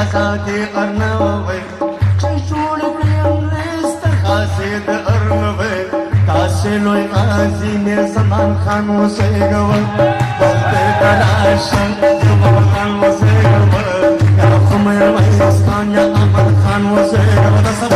आजादी अर्नवे चुड़ खासिद अर्नवे तासिलोय गाजी ने समान खान से गवर बोलते तलाशन समान खान से गवर या खुमर वैस्तान या अमर खान से गवर सब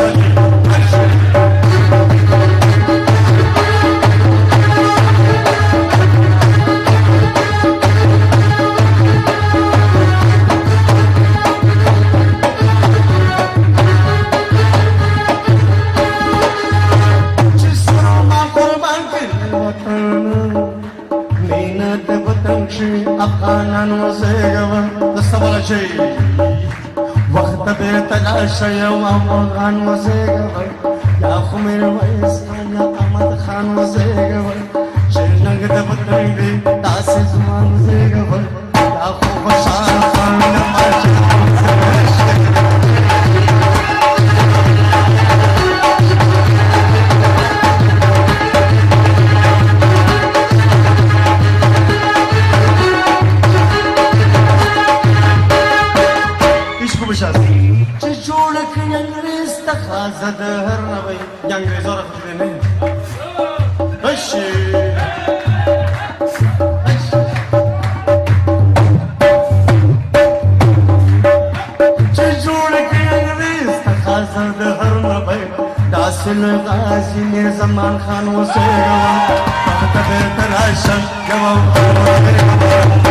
أفغانان وزيغوا تصور شيء وقت بيتلاش يوم أفغان وزيغوا يا خمير ويسان يا أحمد خان وزيغوا شيرنك دبتنبي تاسي زمان وزيغوا يا خوف شان خان نماشي چچوڑک انگریز تخازہ دہر نبی یا انگریز اور اخذ دینے اشی چچوڑک انگریز تخازہ دہر نبی داسل غازی نے زمان خان و سیروا وقت بیت العشق جواب